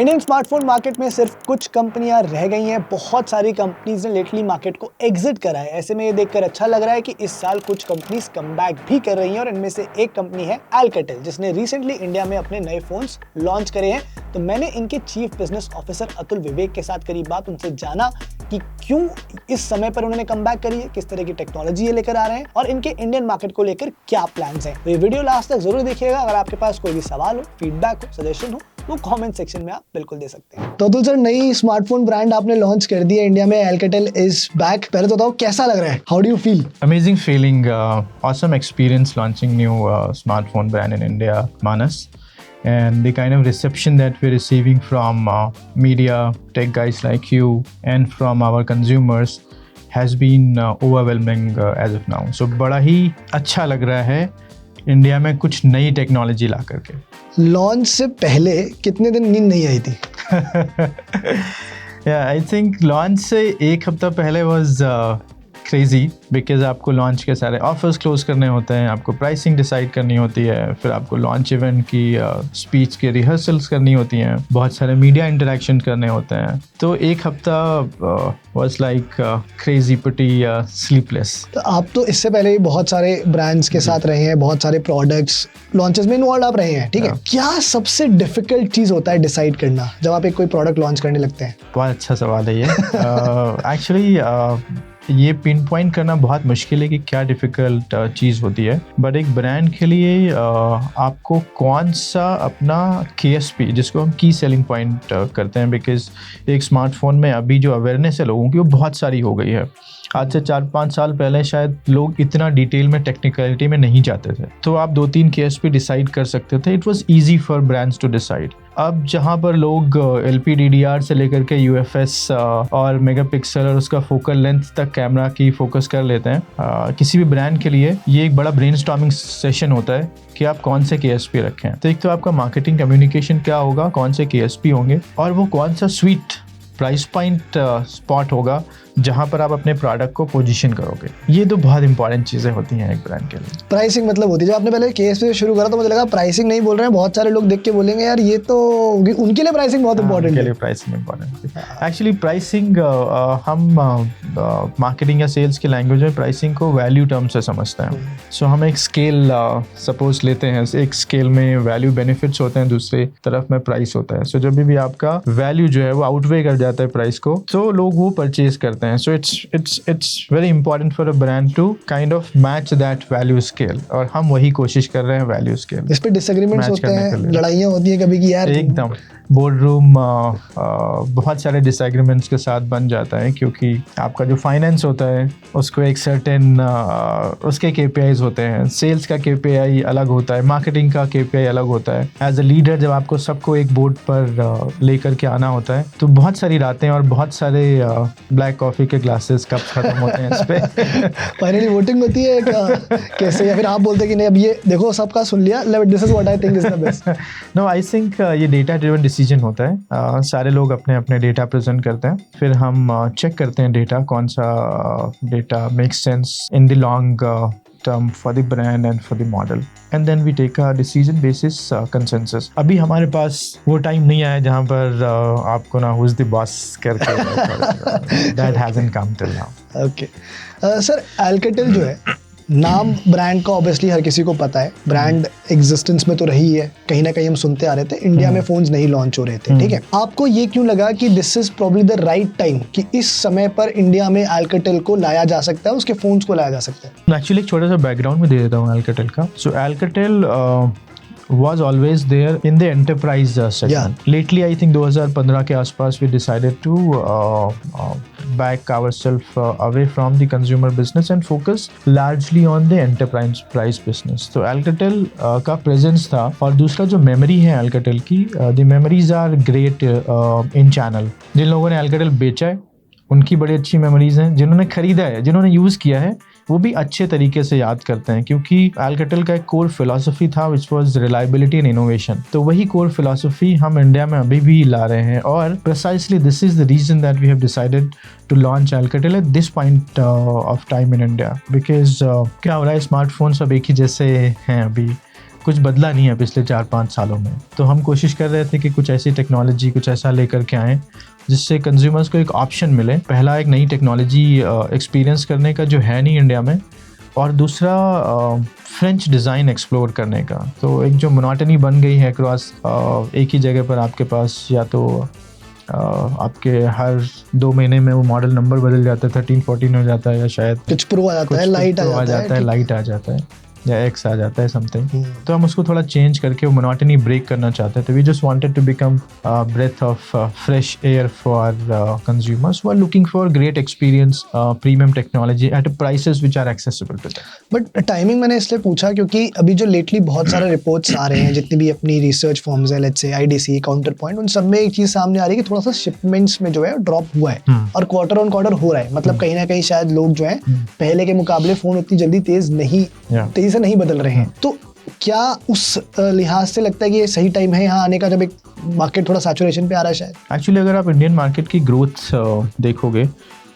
Indian smartphone market में सिर्फ कुछ कंपनियां रह गई हैं। बहुत सारी कंपनीज ने लेटली मार्केट को एग्जिट करा है। ऐसे में ये देखकर अच्छा लग रहा है कि इस साल कुछ कंपनीज कमबैक भी कर रही हैं और इनमें से एक कंपनी है अल्काटेल, जिसने रिसेंटली इंडिया में अपने नए फोन्स लॉन्च करे हैं। तो मैंने इनके चीफ बिजनेस ऑफिसर अतुल विवेक के साथ करी बात, उनसे जाना कि क्यों इस समय पर उन्होंने कमबैक करी है, किस तरह की टेक्नोलॉजी ये लेकर आ रहे हैं और इनके इंडियन मार्केट को लेकर क्या प्लान्स हैं। तो ये वीडियो लास्ट तक जरूर देखिएगा। अगर आपके पास कोई भी सवाल हो, फीडबैक हो, सजेशन हो, वो कमेंट सेक्शन में आप बिल्कुल दे सकते हैं। तो अतुल सर, नई स्मार्टफोन ब्रांड आपने लॉन्च कर दी है इंडिया में, अल्काटेल इज बैक। पहले तो बताओ कैसा लग रहा है, how do you feel? Amazing feeling, awesome experience launching new smartphone brand in India, Manas. And the kind of reception that we're receiving from media, tech guys like you, and from our consumers has been overwhelming as of now. So बड़ा ही अच्छा लग रहा है India में कुछ नई technology ला करके। Launch से पहले कितने दिन नींद नहीं आई थी? Yeah, I think लॉन्च से एक हफ्ता पहले was क्रेजी, बिकॉज आपको लॉन्च के सारे ऑफर्स क्लोज करने होते हैं, आपको प्राइसिंग डिसाइड करनी होती है, फिर आपको लॉन्च इवेंट की स्पीच के रिहर्सल्स करनी होती हैं, बहुत सारे मीडिया इंटरेक्शन करने होते हैं। तो एक हफ्ता was like crazy, pretty sleepless. तो आप तो इससे पहले भी बहुत सारे ब्रांड्स के साथ रहे हैं, बहुत सारे प्रोडक्ट्स लॉन्चेस में इन्वॉल्व आप रहे हैं, ठीक है? क्या सबसे डिफिकल्ट चीज़ होता है डिसाइड करना जब आप एक कोई प्रोडक्ट लॉन्च करने लगते हैं? बहुत अच्छा सवाल है ये। एक्चुअली ये पिन पॉइंट करना बहुत मुश्किल है कि क्या डिफ़िकल्ट चीज़ होती है, बट एक ब्रांड के लिए आपको कौन सा अपना KSP, जिसको हम की सेलिंग पॉइंट करते हैं, बिकॉज एक स्मार्टफोन में अभी जो अवेयरनेस है लोगों की वो बहुत सारी हो गई है। आज से 4-5 साल पहले शायद लोग इतना डिटेल में टेक्निकलिटी में नहीं जाते थे, तो आप 2-3 KSP डिसाइड कर सकते थे। It was easy for brands to decide. अब जहाँ पर लोग LPDDR से लेकर के UFS और मेगापिक्सल और उसका फोकल लेंथ तक कैमरा की फोकस कर लेते हैं, किसी भी ब्रांड के लिए ये एक बड़ा ब्रेनस्टॉर्मिंग सेशन होता है कि आप कौन से KSP रखें। तो एक तो आपका मार्केटिंग कम्युनिकेशन क्या होगा, कौन से KSP होंगे, और वो कौन सा स्वीट प्राइस पॉइंट स्पॉट होगा जहाँ पर आप अपने प्रोडक्ट को पोजीशन करोगे। ये तो बहुत इंपॉर्टेंट चीज़ें होती हैं एक ब्रांड के लिए। प्राइसिंग मतलब होती है, जब आपने पहले KSP से शुरू करा तो मुझे लगा प्राइसिंग नहीं बोल रहे हैं, बहुत सारे लोग देख के बोलेंगे यार ये तो, उनके लिए प्राइसिंग बहुत इंपॉर्टेंट है। प्राइसिंग इंपॉर्टेंट है। एक्चुअली प्राइसिंग हम मार्केटिंग या सेल्स की लैंग्वेज में प्राइसिंग को वैल्यू टर्म से समझते हैं। सो हम एक स्केल सपोज लेते हैं, एक स्केल में वैल्यू बेनिफिट्स होते हैं, दूसरे तरफ में प्राइस होता है। सो जब भी आपका वैल्यू जो है वो आउटवे कर जाता है प्राइस को, तो लोग वो परचेज करते हैं। So it's very important for a brand to kind of match that value scale, और हम वही कोशिश कर रहे हैं वैल्यू स्केल। इस पे डिसएग्रीमेंट्स होते हैं, लड़ाइयाँ होती हैं कभी कि यार एकदम बोर्ड रूम बहुत सारे डिसएग्रीमेंट्स के साथ बन जाता है, क्योंकि आपका जो फाइनेंस होता है उसको एक सर्टेन उसके KPIs होते हैं, सेल्स का KPI अलग होता है, मार्केटिंग का KPI अलग होता है। एज अ लीडर जब आपको सबको एक बोर्ड पर लेकर के आना होता है तो बहुत सारी रातें और बहुत सारे ब्लैक कॉफ़ी के ग्लासेस कप खत्म होते हैं इस पे। फाइनली वोटिंग होती है कैसे, या फिर आप बोलते हैं कि नहीं अब ये देखो सबका सुन लिया, this is what I think is the best? No, I think ये डेटा ड्रिवन डिसीजन होता है। सारे लोग अपने अपने डेटा प्रेजेंट करते हैं, फिर हम चेक करते हैं डेटा, कौन सा data makes sense in the long term for the brand and for the model, and then we take a decision basis consensus. अभी हमारे पास वो टाइम नहीं आया जहाँ पर आपको ना who's the boss करके that hasn't come till now. Okay. Sir, Alcatel जो है नाम ब्रांड का ऑब्वियसली हर किसी को पता है, ब्रांड एग्जिस्टेंस में तो रही है, कहीं ना कहीं हम सुनते आ रहे थे इंडिया में फोन्स नहीं लॉन्च हो रहे थे, ठीक है? आपको ये क्यों लगा कि this is probably the right time कि इस समय पर इंडिया में अल्काटेल को लाया जा सकता है, उसके फोन्स को लाया जा सकता है? एक्चुअली एक छोटा सा बैकग्राउंड में दे देता हूँ अल्काटेल का। सो Alcatel was always there in the enterprise segment. Yeah. Lately, I think 2015 के आसपास we decided to back ourselves away from the consumer business and focus largely on the enterprise business. तो Alcatel का presence था, और दूसरा जो memory है Alcatel की, the memories are great in channel. जिन लोगों ने Alcatel बेचा है उनकी बड़ी अच्छी मेमोरीज हैं, जिन्होंने खरीदा है, जिन्होंने यूज़ किया है, वो भी अच्छे तरीके से याद करते हैं, क्योंकि अल्काटेल का एक कोर फिलॉसफी था which was reliability and innovation. तो वही कोर फिलॉसफी हम इंडिया में अभी भी ला रहे हैं, और precisely this is the reason that we have decided to launch Alcatel at this point of time in India, because क्या हो रहा है, स्मार्टफोन सब एक ही जैसे हैं अभी, कुछ बदला नहीं है पिछले 4-5 सालों में। तो हम कोशिश कर रहे थे कि कुछ ऐसी टेक्नोलॉजी, कुछ ऐसा लेकर के आएँ जिससे कंज्यूमर्स को एक ऑप्शन मिले। पहला, एक नई टेक्नोलॉजी एक्सपीरियंस करने का जो है नहीं इंडिया में, और दूसरा फ्रेंच डिज़ाइन एक्सप्लोर करने का। तो एक जो मोनोटनी बन गई है क्रॉस एक ही जगह पर आपके पास, या तो आपके हर 2 महीने में वो मॉडल नंबर बदल जाता है, 13-14 हो जाता है, या शायद कुछ प्रो आ जाता है, लाइट आ जाता है, लाइट आ जाता है, या एक्स आ जाता है समथिंग। तो हम उसको थोड़ा चेंज करके वो मोनोटनी ब्रेक करना चाहते थे। We just wanted to become breath of fresh air for consumers who are looking for great experience, premium technology at prices which are accessible to them. But timing मैंने इसलिए पूछा क्योंकि अभी जो लेटली बहुत सारे रिपोर्ट्स आ रहे हैं, जितनी भी अपनी रिसर्च फर्म्स हैं, let's say IDC, counter point, उन सब में एक चीज सामने आ रही है कि थोड़ा सा शिपमेंट्स में जो है ड्रॉप हुआ है, और क्वार्टर ऑन क्वार्टर हो रहा है। मतलब कहीं ना कहीं शायद लोग जो है पहले के मुकाबले फोन उतनी जल्दी तेजी से नहीं बदल रहे हैं। तो क्या उस लिहाज से लगता है कि ये सही टाइम है यहाँ आने का, जब एक मार्केट थोड़ा सैचुरेशन पे आ रहा है शायद? एक्चुअली अगर आप इंडियन मार्केट की ग्रोथ देखोगे,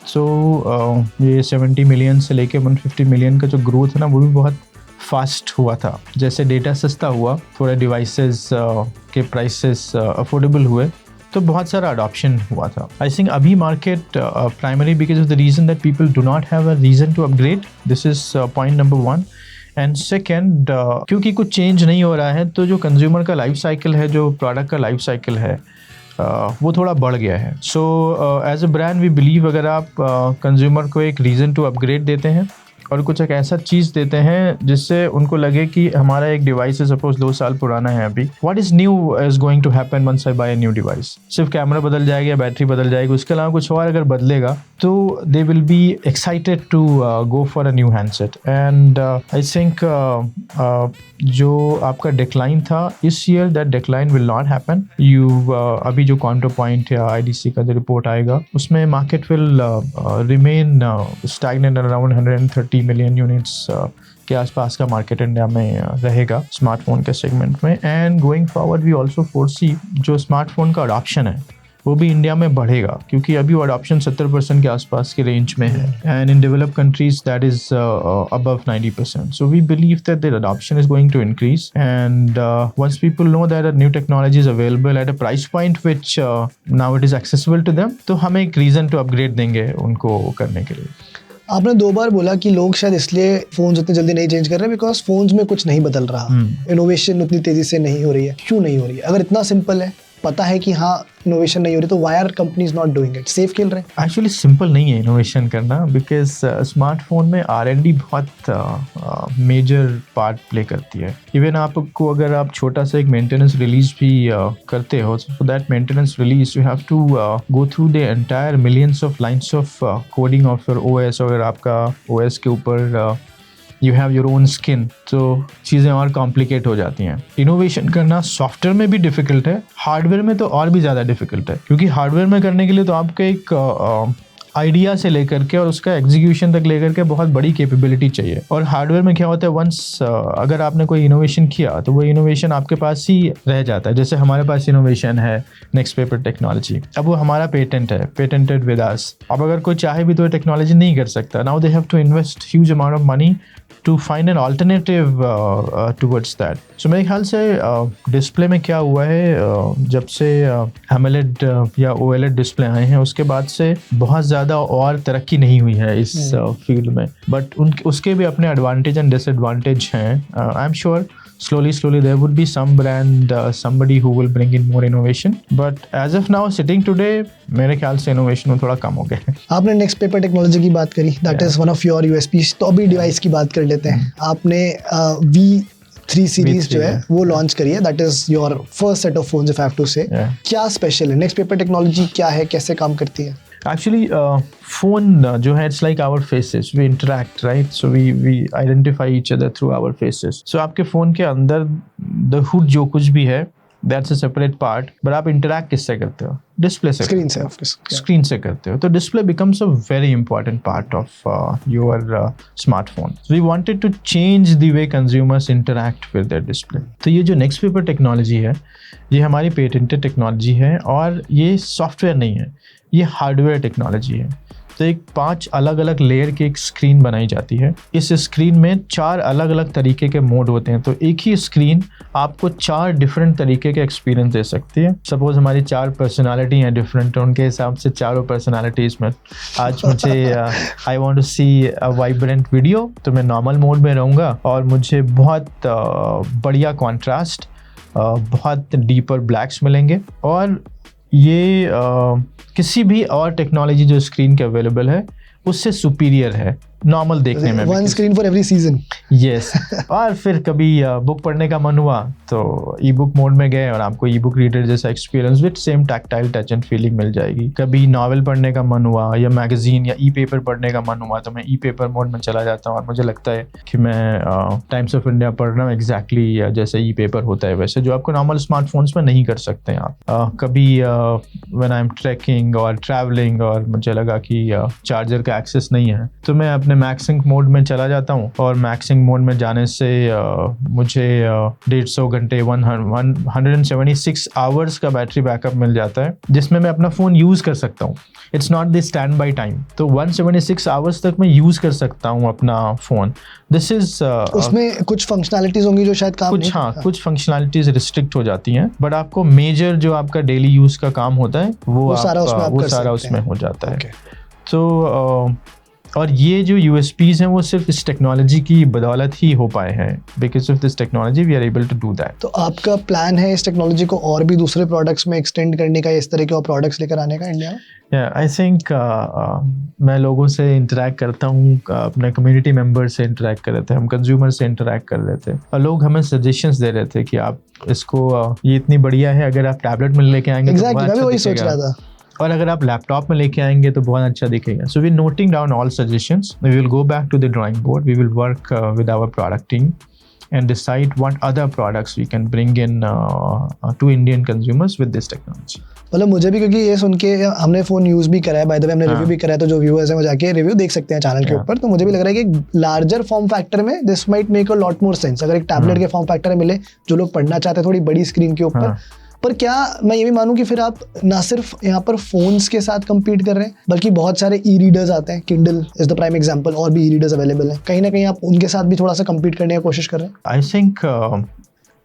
सो ये 70 मिलियन से लेके 150 मिलियन का जो ग्रोथ है ना, वो भी बहुत फास्ट हुआ था। जैसे डेटा सस्ता हुआ, थोड़े डिवाइसेस के प्राइसेस अफोर्डेबल हुए, तो बहुत सारा अडॉप्शन हुआ था। आई थिंक अभी market primary because of the reason that people do not have a reason to upgrade. This is point number 1। And second, क्योंकि कुछ चेंज नहीं हो रहा है, तो जो कंज्यूमर का लाइफ साइकिल है, जो प्रोडक्ट का लाइफ साइकिल है, वो थोड़ा बढ़ गया है। So as a brand we believe, अगर आप कंज्यूमर को एक रीज़न टू अपग्रेड देते हैं और कुछ एक ऐसा चीज़ देते हैं जिससे उनको लगे कि हमारा एक डिवाइस है, सपोज 2 साल पुराना है अभी, what is new is going to happen once I buy a new device? सिर्फ कैमरा बदल जाएगा या बैटरी बदल जाएगी, उसके अलावा कुछ और अगर बदलेगा तो they will be excited to go for a new handset. And I think जो आपका डिक्लाइन था इस year, that decline will not happen. अभी जो काउंटर पॉइंट या IDC का जो रिपोर्ट आएगा, उसमें market will remain stagnant around 130 million units के आसपास का मार्केट इंडिया में रहेगा स्मार्टफोन के सेगमेंट में। And going forward we also foresee जो स्मार्टफोन का अडॉप्शन है वो भी इंडिया में बढ़ेगा, क्योंकि अभी वो अडॉप्शन 70% के आसपास के रेंज में है, and in developed countries that is above 90%. So we believe that the adoption is going to increase, and once people know that a new technology is available at a price point which now it is accessible to them, तो हम एक reason to upgrade देंगे उनको करने के लिए। आपने 2 बार बोला कि लोग शायद इसलिए फोन्स उतनी जल्दी नहीं चेंज कर रहे बिकॉज फोन्स में कुछ नहीं बदल रहा, इनोवेशन उतनी तेजी से नहीं हो रही है। क्यों नहीं हो रही है? अगर इतना सिंपल है, पता है कि हाँ इनोवेशन नहीं हो रही, तो why are companies not doing it? Safe खेल रहे हैं? एक्चुअली सिंपल नहीं है इनोवेशन करना, बिकॉज स्मार्टफोन में R&D बहुत मेजर पार्ट प्ले करती है। इवन आपको अगर आप छोटा सा एक मेंटेनेंस रिलीज भी करते हो, for that maintenance release you have to go through the entire millions of lines of coding of your OS। अगर आपका OS के ऊपर you have your own skin, तो चीज़ें और कॉम्प्लिकेट हो जाती हैं। इनोवेशन करना सॉफ्टवेयर में भी डिफ़िकल्ट है, हार्डवेयर में तो और भी ज़्यादा डिफ़िकल्ट है, क्योंकि हार्डवेयर में करने के लिए तो आपको एक आइडिया से लेकर के और उसका एग्जीक्यूशन तक लेकर के बहुत बड़ी कैपेबिलिटी चाहिए। और हार्डवेयर में क्या होता है, वंस अगर आपने कोई इनोवेशन किया तो वो इनोवेशन आपके पास ही रह जाता है। जैसे हमारे पास इनोवेशन है नेक्स्ट पेपर टेक्नोलॉजी, अब वो हमारा पेटेंट है, पेटेंटेड विद अस। अब अगर कोई चाहे भी तो टेक्नोलॉजी नहीं कर सकता। Now they have to invest huge amount of money to find an alternative towards that. So मेरे ख्याल से डिस्प्ले में क्या हुआ है, जब से AMOLED या OLED डिस्प्ले आए हैं उसके बाद से बहुत ज़्यादा और तरक्की नहीं हुई है इस फील्ड में, बट उसके भी अपने एडवांटेज एंड डिसएडवांटेज हैं। I am sure slowly there would be some brand, somebody who will bring in more innovation, but as of now sitting today मेरे ख्याल से innovation में थोड़ा कम हो गया है। आपने नेक्स्ट पेपर टेक्नोलॉजी की बात करी, that is one of your USPs। तो अभी डिवाइस की बात कर लेते हैं। आपने V3 सीरीज जो है वो लॉन्च करी है, that is your first set of phones if I have to say. क्या स्पेशल है? नेक्स्ट पेपर टेक्नोलॉजी क्या है, कैसे काम करती है? Actually, phone जो है, it's like our faces. We interact, right? So we identify each other through our faces. So आपके phone के अंदर the hood जो कुछ भी है, that's a separate part. But आप interact किससे करते हो? Display से। Screen से, Screen से करते हो। तो display becomes a very important part of your smartphone. So we wanted to change the way consumers interact with their display. तो ये जो next paper technology है, ये हमारी patented technology है, और ये सॉफ्टवेयर नहीं है, ये हार्डवेयर टेक्नोलॉजी है। तो एक 5 अलग अलग लेयर की एक स्क्रीन बनाई जाती है। इस स्क्रीन में 4 अलग अलग तरीके के मोड होते हैं, तो एक ही स्क्रीन आपको 4 डिफरेंट तरीके के एक्सपीरियंस दे सकती है। सपोज हमारी 4 पर्सनालिटी हैं डिफरेंट, उनके हिसाब से चारों पर्सनालिटीज़ में आज मुझे I want to see a vibrant video, तो मैं नॉर्मल मोड में रहूँगा और मुझे बहुत बढ़िया कॉन्ट्रास्ट, बहुत डीपर ब्लैक्स मिलेंगे। और ये किसी भी और टेक्नोलॉजी जो स्क्रीन के अवेलेबल है उससे सुपीरियर है नॉर्मल देखने में। One screen for every season. Yes. और फिर कभी बुक पढ़ने का मन हुआ तो ई बुक मोड में गए और आपको ई बुक रीडर जैसा experience with same tactile touch and feeling मिल जाएगी। कभी नॉवेल पढ़ने का मन हुआ या मैगजीन या ई पेपर पढ़ने का मन हुआ तो मैं ई पेपर मोड में चला जाता हूँ और मुझे लगता है कि मैं टाइम्स ऑफ इंडिया पढ़ रहा हूँ एग्जैक्टली जैसे ई पेपर होता है वैसे, जो आपको नॉर्मल स्मार्टफोन्स में नहीं कर सकते हैं आप। कभी व्हेन आई एम ट्रैकिंग और ट्रैवलिंग और मुझे लगा कि चार्जर का एक्सेस नहीं है तो मैं अपने मैक्सिंग मोड में चला जाता हूँ और मैक्सिंग मोड में जाने से मुझे 150 घंटे 176 आवर्स का बैटरी बैकअप मिल जाता है, जिसमें मैं अपना फ़ोन यूज़ कर सकता हूँ। It's not the stand by time, तो 176 आवर्स तक मैं यूज़ कर सकता हूँ अपना फ़ोन। दिस इज़ उसमें कुछ फंक्शनैलिटीज़ होंगी जो शायद काम नहीं। हाँ, कुछ फंक्शनैलिटीज़ रिस्ट्रिक्ट हो जाती हैं, बट आपको मेजर जो आपका डेली यूज़ का काम होता है वो सारा उसमें हो जाता है। तो और ये जो USPs हैं वो सिर्फ इस टेक्नोलॉजी की बदौलत ही हो पाए हैं। Because of this technology we are able to do that. तो आपका प्लान है इस टेक्नोलॉजी को और भी दूसरे प्रोडक्ट्स में एक्सटेंड करने का, इस तरह के और प्रोडक्ट्स लेकर आने का इंडिया में? आई थिंक मैं लोगों से इंटरेक्ट करता हूँ, अपने कम्युनिटी मेंबर से इंटरेक्ट कर रहे थे, हम कंज्यूमर से इंटरेक्ट कर रहे थे और लोग हमें सजेशंस दे रहे थे कि आप इसको ये इतनी बढ़िया है, अगर आप टैबलेट में लेके आएंगे तो मैं भी वही सोच रहा था, और अगर आप लैपटॉप में लेके आएंगे तो बहुत अच्छा दिखेगा। So we noting down all suggestions, we will go back to the drawing board, we will work with our product team and decide what other products we can bring in to Indian consumers with this technology. मतलब मुझे भी, क्योंकि ये सुन के हमने phone use भी करा है, बाय द वे हमने रिव्यू भी करा है, तो जो व्यूअर्स हैं वो जाके रिव्यू देख सकते हैं चैनल के ऊपर। तो मुझे भी लग रहा है कि लार्जर फॉर्म फैक्टर में this might make a lot more sense, अगर एक टैबलेट के फॉर्म फैक्टर में मिले, जो लोग पढ़ना चाहते हैं थोड़ी बड़ी स्क्रीन के ऊपर। पर क्या मैं ये भी मानूं कि फिर आप ना सिर्फ यहाँ पर फोन्स के साथ compete कर रहे हैं, बल्कि बहुत सारे ई रीडर्स आते हैं, Kindle is the prime example, और भी ई रीडर्स अवेलेबल हैं, कहीं ना कहीं आप उनके साथ भी थोड़ा सा compete करने की कोशिश कर रहे हैं? आई थिंक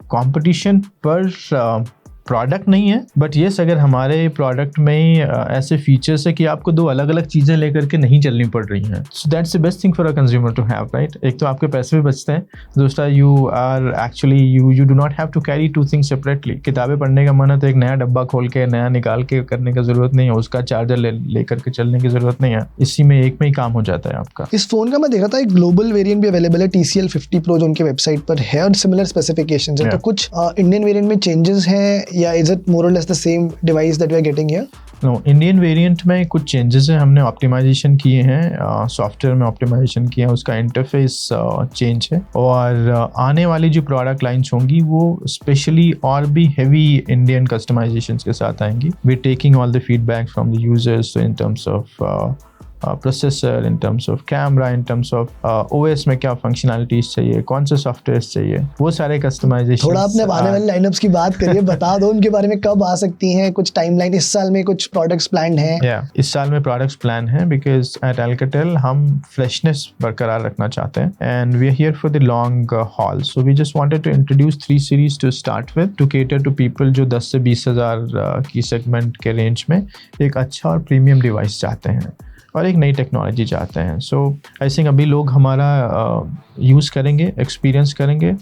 कंपटीशन पर प्रोडक्ट नहीं है, बट येस अगर हमारे प्रोडक्ट में ऐसे फीचर्स है कि आपको 2 अलग अलग चीज़ें लेकर के नहीं चलनी पड़ रही हैं, so that's the best thing for a consumer to have, right? एक तो आपके पैसे भी बचते हैं, दूसरा you are actually you do not have to carry 2 things separately. किताबें पढ़ने का मन है तो एक नया डब्बा खोल के नया निकाल के करने की ज़रूरत नहीं है, उसका चार्जर लेकर के चलने की ज़रूरत नहीं है, इसी में एक में ही काम हो जाता है आपका। इस फ़ोन का मैं देखा था एक ग्लोबल वेरिएंट भी अवेलेबल है, TCL 50 Pro, जो उनकी वेबसाइट पर है और सिमिलर स्पेसिफिकेशंस है। तो कुछ इंडियन वेरिएंट में चेंजेस हैं या is it more or less the same device that we are getting here? No, Indian variant में कुछ चेंजेस हैं, हमने ऑप्टिमाइजेशन किए हैं, सॉफ्टवेयर में ऑप्टिमाइजेशन किए हैं, उसका इंटरफेस चेंज है, और आने वाली जो प्रोडक्ट लाइन्स होंगी वो स्पेशली और भी हेवी इंडियन कस्टमाइजेशंस के साथ आएंगी। We are taking all the feedback from the users in terms of processor, in terms of camera, in terms of OS में क्या फंक्शनैलिटीज चाहिए, कौन से सॉफ्टवेयर चाहिए, वो सारे कस्टमाइजेशन। थोड़ा आपने आने वाली लाइनअप्स की बात करिए, बता दो उनके बारे में, कब आ सकती हैं, कुछ टाइमलाइन, इस साल में कुछ प्रोडक्ट्स प्लान्ड हैं? इस साल में प्रोडक्ट्स प्लान हैं, बिकॉज एट Alcatel हम फ्रेशनेस बरकरार रखना चाहते हैं and we are here for the long haul. So we just wanted to introduce 3 series to start with, to cater to people जो 10 से 20 हज़ार की सेगमेंट के रेंज में एक अच्छा और प्रीमियम डिवाइस चाहते हैं और एक नई टेक्नोलॉजी चाहते हैं। सो आई थिंक अभी लोग हमारा यूज़ करेंगे, एक्सपीरियंस करेंगे,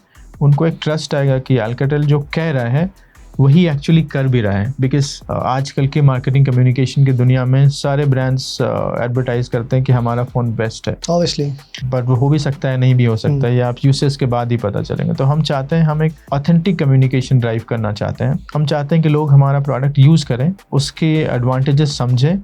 उनको एक ट्रस्ट आएगा कि Alcatel जो कह रहा है वही एक्चुअली कर भी रहा है। बिकॉज आजकल के मार्केटिंग कम्युनिकेशन की दुनिया में सारे ब्रांड्स एडवर्टाइज करते हैं कि हमारा फ़ोन बेस्ट है, ऑब्वियसली, बट वो हो भी सकता है, नहीं भी हो सकता है, या आप यूसेज के बाद ही पता चलेंगे। तो हम चाहते हैं, हम एक ऑथेंटिक कम्युनिकेशन ड्राइव करना चाहते हैं। हम चाहते हैं कि लोग हमारा प्रोडक्ट यूज़ करें, उसके एडवांटेजेस समझें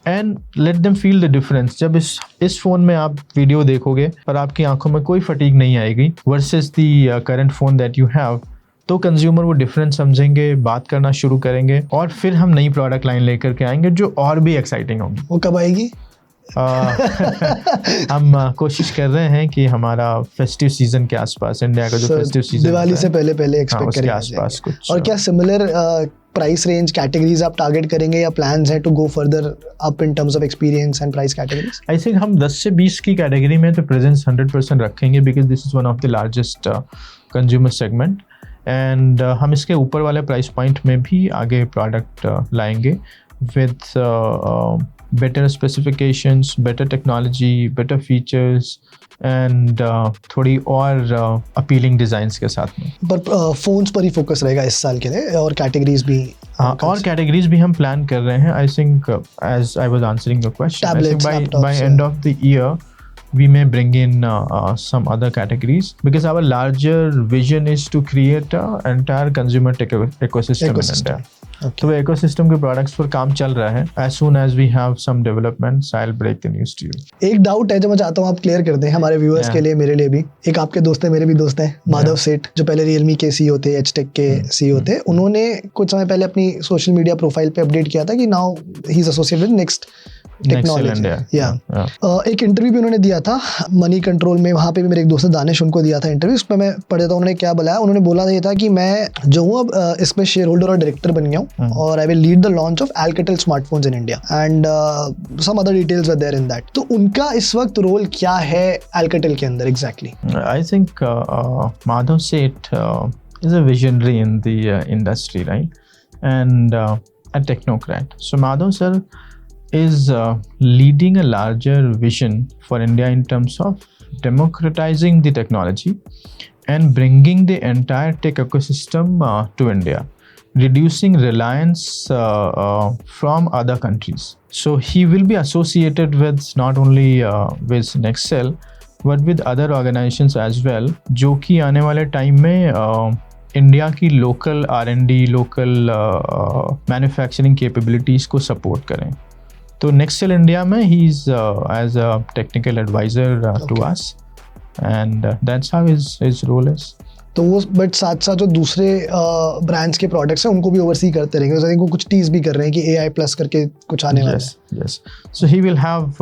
and let them feel the difference. जब इस फ़ोन में आप वीडियो देखोगे और आपकी आंखों में कोई फटीग नहीं आएगी versus the current phone that you have, तो कंज्यूमर वो डिफरेंस समझेंगे, बात करना शुरू करेंगे और फिर हम नई प्रोडक्ट लाइन लेकर के आएंगे जो और भी एक्साइटिंग होगी। वो कब आएगी? हम कोशिश कर रहे हैं कि हमारा फेस्टिव सीजन के आसपास, इंडिया का जो फेस्टिव सीजन दिवाली से पहले एक्सपेक्ट उसके करेंगे आसपास कुछ। और क्या सिमिलर प्राइस रेंज कैटेगरीज आप टारगेट करेंगे या प्लान्स हैं to go further up in terms of experience and price categories? I think हम 10 से 20 की कैटेगरी में तो प्रेजेंस 100% रखेंगे, because this is one of the largest consumer segment, and हम इसके ऊपर वाले प्राइस पॉइंट में भी आगे प्रोडक्ट लाएंगे with better specifications, better technology, better features and थोड़ी और appealing designs के साथ में। पर फोन्स पर ही फोकस रहेगा इस साल के लिए, और कैटेगरीज भी और कैटेगरीज भी हम प्लान कर रहे हैं। I think as I was answering your question, tablets, I think laptops, by end of the year we may bring in some other categories, because our larger vision is to create an entire consumer tech ecosystem in India. तो वो ecosystem के products पर काम चल रहा है। As soon as we have some developments, I'll break the news to you. एक doubt है जो मैं चाहता हूँ आप क्लियर कर दें हमारे व्यूअर्स के लिए, मेरे लिए भी। एक आपके दोस्त है, मेरे भी दोस्त हैं, माधव सेठ, जो पहले रियलमी के सीईओ थे, एचटेक के सीईओ थे। उन्होंने कुछ समय पहले अपनी सोशल मीडिया प्रोफाइल पे अपडेट किया था कि now he is associated with next technology. एक इंटरव्यू भी उन्होंने दिया था मनी कंट्रोल में, वहाँ पे भी मेरे एक दोस्त दानिश उनको दिया था इंटरव्यू। उसमें मैं पढ़ देता हूँ उन्होंने क्या बोला। उन्होंने बोला ये था कि मैं जो हूँ अब इसमें शेयर होल्डर और डायरेक्टर बन गया हूँ, और I will lead the launch of Alcatel smartphones in India and some other details were there in that. तो उनका इस वक्त रोल क्या है Alcatel के अंदर एग्जैक्टली? आई थिंक माधव सेठ is a visionary in the industry, right? And a technocrat. So Madhav sir is leading a larger vision for India in terms of democratizing the technology and bringing the entire tech ecosystem to India, reducing reliance from other countries. So he will be associated with not only with Nextel but with other organizations as well, जो कि आने वाले time में India की local R&D, local manufacturing capabilities को support करें। तो Nextel India में ही is as a technical advisor to us, and that's how his role is. तो वो बट साथ साथ जो दूसरे ब्रांड्स के प्रोडक्ट्स हैं उनको भी ओवरसी करते रहेंगे। तो वो कुछ टीज भी कर रहे हैं कि AI प्लस करके कुछ आने वाला है। Yes, so he will have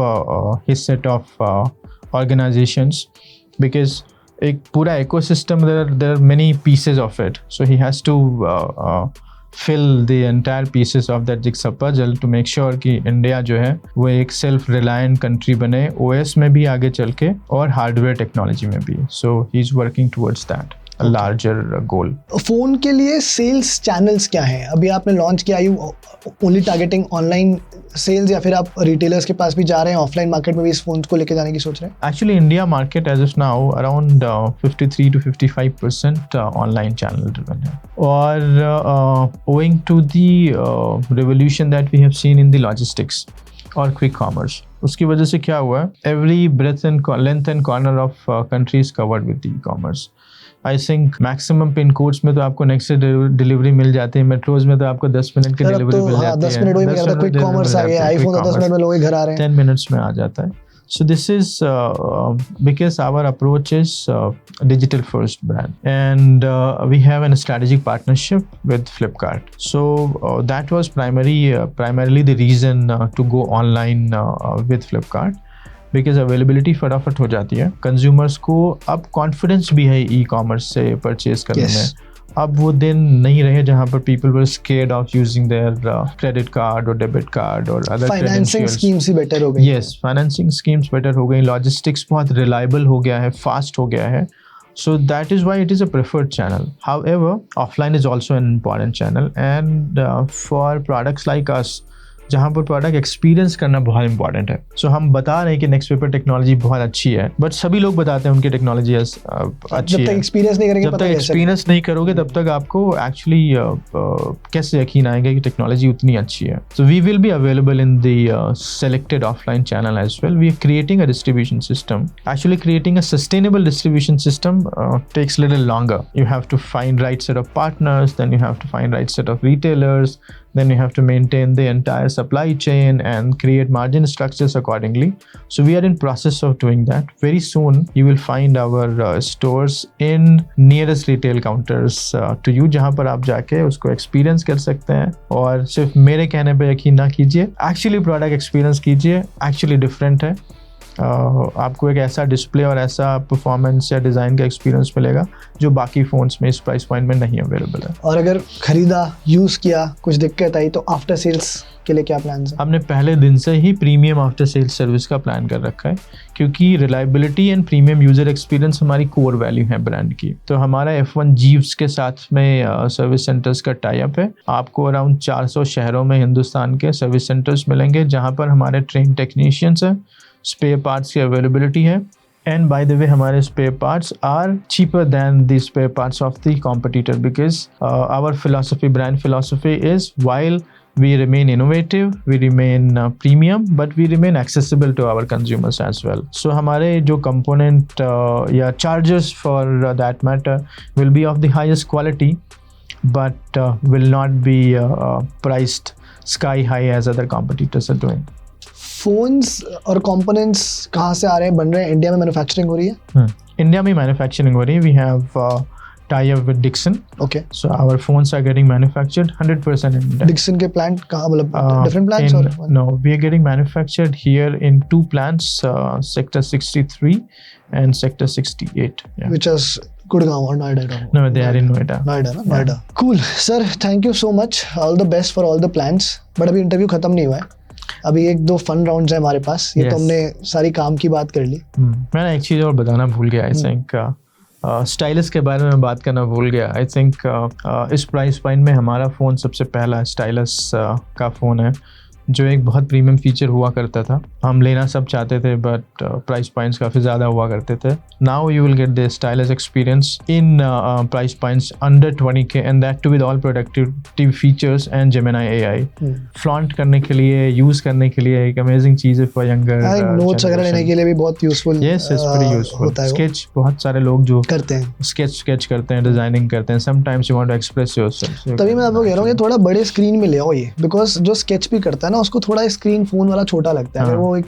his set of organizations, because एक पूरा ecosystem, there are many pieces of it, so he has to fill the entire pieces of that jigsaw puzzle to make sure कि India जो है वो एक self reliant country बने, OS में भी आगे चल के और हार्डवेयर टेक्नोलॉजी में भी। so he is working towards that, a larger goal. Phone के लिए सेल्स चैनल्स क्या हैं? अभी आपने लॉन्च किया, you only targeting online sales, या फिर आप रिटेलर्स के पास भी जा रहे हैं, ऑफलाइन मार्केट में भी इस फोन को लेके जाने की सोच रहे हैं? Actually India market as of now around 53 to 55% online channel driven है, और owing to the revolution that we have seen in the logistics और quick commerce, उसकी वजह से क्या हुआ है, every breadth and length and corner of country is covered with the e-commerce. I think maximum pin codes में तो आपको नेक्स्ट डिलीवरी मिल जाती है, मेट्रोज में तो आपको 10 मिनट की डिलीवरी मिल जाती है। 10 मिनट में क्विक कॉमर्स आ गया, आईफोन तो 10 मिनट में लोग घर आ रहे हैं, 10 मिनट्स में आ जाता है। So this is because our approach is digital first brand, and we have a strategic partnership with Flipkart. So that was primarily the reason to go online with Flipkart, because availability फटाफट हो जाती है, consumers को अब confidence भी है e commerce से purchase करने में। अब वो दिन नहीं रहे जहाँ पर people were scared of using their credit card और डेबिट कार्ड और अदर फाइनेंसिंग स्कीम्स ही बेटर हो गई। यस, फाइनेंसिंग स्कीम्स बेटर हो गई, लॉजिस्टिक्स बहुत रिलायबल हो गया है, फास्ट हो गया है। So that is why it is a preferred channel. However, offline is also an important channel, and for products like us, जहाँ पर प्रोडक्ट एक्सपीरियंस करना बहुत इंपॉर्टेंट है। सो हम बता रहे हैं कि नेक्स्ट पेपर टेक्नोलॉजी बहुत अच्छी है, बट सभी लोग बताते हैं उनकी टेक्नोलॉजी अच्छी है। जब तक एक्सपीरियंस नहीं करेंगे, जब तक एक्सपीरियंस नहीं करोगे तब तक आपको एक्चुअली कैसे यकीन आएगा कि टेक्नोलॉजी उतनी अच्छी है। So we will be available in the selected offline channel as well. We are creating a distribution system. Actually creating a sustainable distribution system takes little longer. You have to find right set of partners, then you have to find right set of retailers, then you have to maintain the entire supply chain and create margin structures accordingly. So we are in process of doing that. Very soon you will find our stores in nearest retail counters to you, जहाँ पर आप जाके उसको experience कर सकते हैं और सिर्फ मेरे कहने पे यकीन ना कीजिए, एक्चुअली प्रोडक्ट एक्सपीरियंस कीजिए, एक्चुअली डिफरेंट है। आपको एक ऐसा डिस्प्ले और ऐसा परफॉर्मेंस या डिज़ाइन का एक्सपीरियंस मिलेगा जो बाकी फ़ोन्स में इस प्राइस पॉइंट में नहीं अवेलेबल है। और अगर खरीदा, यूज़ किया, कुछ दिक्कत आई तो आफ्टर सेल्स के लिए क्या प्लान है? हमने पहले दिन से ही प्रीमियम आफ्टर सेल्स सर्विस का प्लान कर रखा है, क्योंकि reliability and premium user experience हमारी कोर वैल्यू है ब्रांड की। तो हमारा F1 जीव्स के साथ में सर्विस सेंटर्स का टाई अप है। आपको अराउंड 400 शहरों में हिंदुस्तान के सर्विस सेंटर्स मिलेंगे जहाँ पर हमारे ट्रेन टेक्नीशियंस हैं, स्पेयर पार्ट्स की अवेलेबिलिटी है। And by the way, हमारे spare parts are cheaper than the spare parts of the competitor because our philosophy, brand philosophy is while we remain innovative, we remain premium, but we remain accessible to our consumers as well. So हमारे जो component या charges for that matter will be of the highest quality, but will not be priced sky high as other competitors are doing. Phones और components कहाँ से आ रहे हैं, बन रहे हैं? इंडिया में मैन्युफैक्चरिंग हो रही है? इंडिया में मैन्युफैक्चरिंग हो रही है। We have tie up with Dixon. Okay. So our phones are getting manufactured 100% in India. Dixon के plant कहाँ, मतलब different plants or? No, we are getting manufactured here in 2 plants, Sector 63 and Sector 68. Yeah. Which is Gurgaon or Noida? No, they are in Noida. Noida, ना? Noida. Cool, sir. Thank you so much. All the best for all the plans. But अभी interview खत्म नहीं हुआ है। अभी 1-2 fun rounds है हमारे पास। ये तो हमने सारी काम की बात कर ली। मैंने एक चीज़ और बताना भूल गया। आई थिंक स्टाइलस के बारे में बात करना भूल गया। आई थिंक इस प्राइस पॉइंट में हमारा फ़ोन सबसे पहला स्टाइलस का फ़ोन है, जो एक बहुत प्रीमियम फीचर हुआ करता था। हम लेना सब चाहते थे बट प्राइस पॉइंट्स काफ़ी ज़्यादा हुआ करते थे। Now you will get the stylus experience in price points under 20K and that too with all productive features and Gemini AI। Flaunt करने के लिए, यूज़ करने के लिए एक अमेजिंग चीज़ है फॉर यंगर। नोट्स वगैरह लेने के लिए भी बहुत useful. Yes, it's very useful. Sketch बहुत सारे लोग जो करते हैं, स्केच करते हैं, डिजाइनिंग करते हैं। Sometimes you want to express yourself. तभी मैं आपको कह रहा हूँ कि थोड़ा बड़े स्क्रीन में ले आओ ये, बिकॉज जो स्केच भी करता है ना उसको थोड़ा स्क्रीन फोन वाला छोटा लगता है। अगर वो एक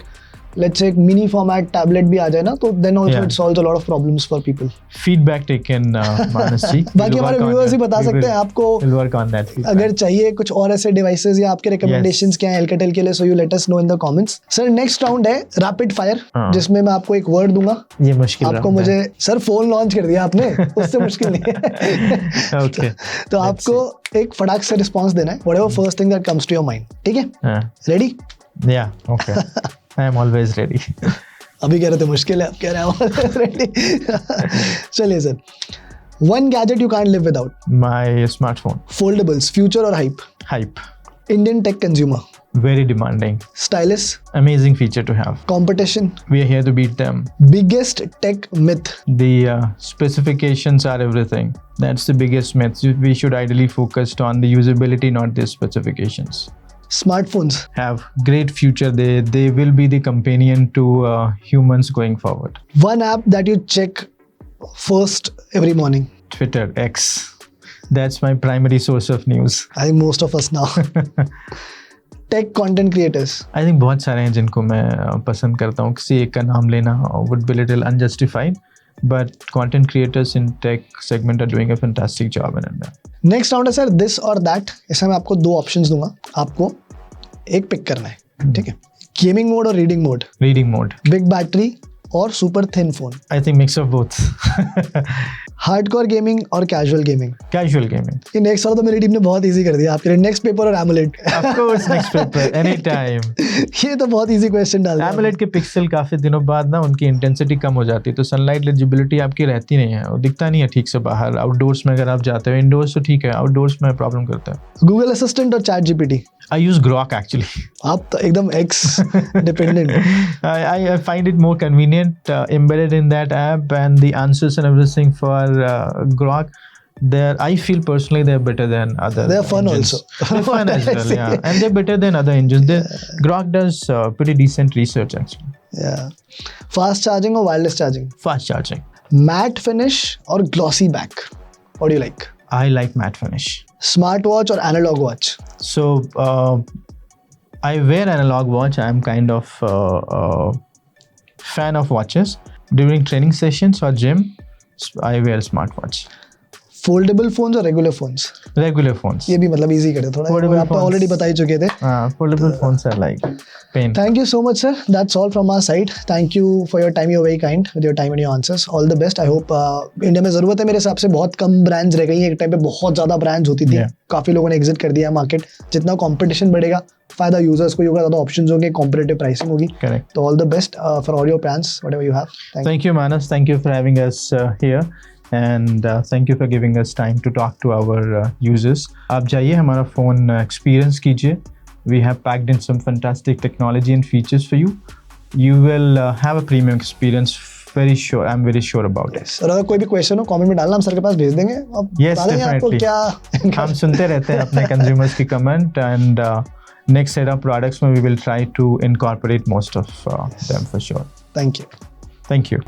let's say एक मिनी फॉर्मेट टैबलेट भी आ जाए ना, तो then also it solves a lot of problems for people. Feedback taken, Manas जी। बाकी हमारे व्यूअर्स ही बता सकते हैं आपको अगर चाहिए कुछ और ऐसे डिवाइसेस या आपके रिकमेंडेशंस क्या हैं Alcatel के लिए, so you let us know in the comments. Sir next round है रैपिड फायर, जिसमें मैं आपको एक वर्ड दूंगा। ये मुश्किल आपको मुझे सर फोन लॉन्च कर दिया आपने, उससे मुश्किल नहीं है। ओके, तो आपको एक फटाक से रिस्पॉन्स देना है, whatever first thing that comes to your mind, ठीक है? रेडी? या, okay, I am always ready. अभी कह रहे थे मुश्किल है, अब कह रहे हैं always ready. चलिए sir, one gadget you can't live without. My smartphone. Foldables, future or hype? Hype. Indian tech consumer. Very demanding. Stylus. Amazing feature to have. Competition. We are here to beat them. Biggest tech myth. The specifications are everything. That's the biggest myth. We should ideally focus on the usability, not the specifications. Smartphones have great future. They will be the companion to humans going forward. One app that you check first every morning? Twitter, X. That's my primary source of news. I think most of us now. Tech content creators. I think बहुत सारे हैं जिनको मैं पसंद करता हूँ। किसी एक का नाम लेना would be little unjustified, but content creators in tech segment are doing a fantastic job in India. Next round है सर दिस और दैट। इसमें मैं आपको 2 ऑप्शंस दूंगा, आपको एक पिक करना है, ठीक है? गेमिंग मोड और reading mode? Reading mode. Big battery और super thin phone? I think mix of both. Hardcore gaming और कैजुअल गेमिंग? Casual gaming. ये नेक्स्ट वाला तो मेरी टीम ने बहुत इजी कर दिया आपके लिए। नेक्स्ट पेपर और emulate? Of course next paper, any time. ये तो बहुत इजी क्वेश्चन डाल दिया। एमुलेट के पिक्सल काफी दिनों बाद ना उनकी इंटेंसिटी कम हो जाती है, तो सनलाइट एलिजिबिलिटी आपकी रहती नहीं है, वो दिखता नहीं है ठीक से बाहर। आउटडोर्स में अगर आप जाते हो, इंडोर्स तो ठीक है, आउटडोर्स में प्रॉब्लम करता है। गूगल असिस्टेंट और chat GPT? I use Grok actually. आप तो एकदम X dependent. I find it more convenient embedded in that app, and the answers and everything for Grok. I feel personally they're better than other. They're fun engines. also. They're fun as well, yeah, and they're better than other engines. Grok does pretty decent research actually. Yeah. Fast charging or wireless charging? Fast charging. Matte finish or glossy back? What do you like? I like matte finish. Smart watch और analogue watch? So I wear analog watch. I'm kind of fan of watches. During training sessions or gym, I wear smartwatch. Foldable phones और regular phones? Regular phones. ये भी मतलब easy कर दे थोड़ा, Foldable आप phones. Already बता ही चुके थे. Foldable phones are like pain. Thank you so much, sir. That's all from our side. Thank you for your time. You're very kind with your time and your answers. All the best. I hope India में ज़रूरत है मेरे हिसाब से. बहुत कम brands रह गई हैं. एक टाइम पे बहुत ज़्यादा ब्रांड्स होती थी. Yeah. काफ़ी लोगों ने एग्जिट कर दिया मार्केट. जितना कंपटीशन बढ़ेगा, फायदा यूजर्स को होगा, ज़्यादा ऑप्शंस होंगे, कॉम्पिटिटिव प्राइसिंग होगी. Correct. तो all the best for all your plans, whatever you have. Thank you, Manas. Thank you for having us here. And thank you for giving us time to talk to our users. आप जाइए हमारा phone experience कीजिए. We have packed in some fantastic technology and features for you. You will have a premium experience. Very sure. I'm very sure about it. और अगर कोई भी question हो comment में डालना, हम सर के पास भेज देंगे. अब Yes, बता देंगे आपको definitely. क्या. हम सुनते रहते हैं अपने consumers की comment, and next set of products में we will try to incorporate most of them for sure. Thank you. Thank you.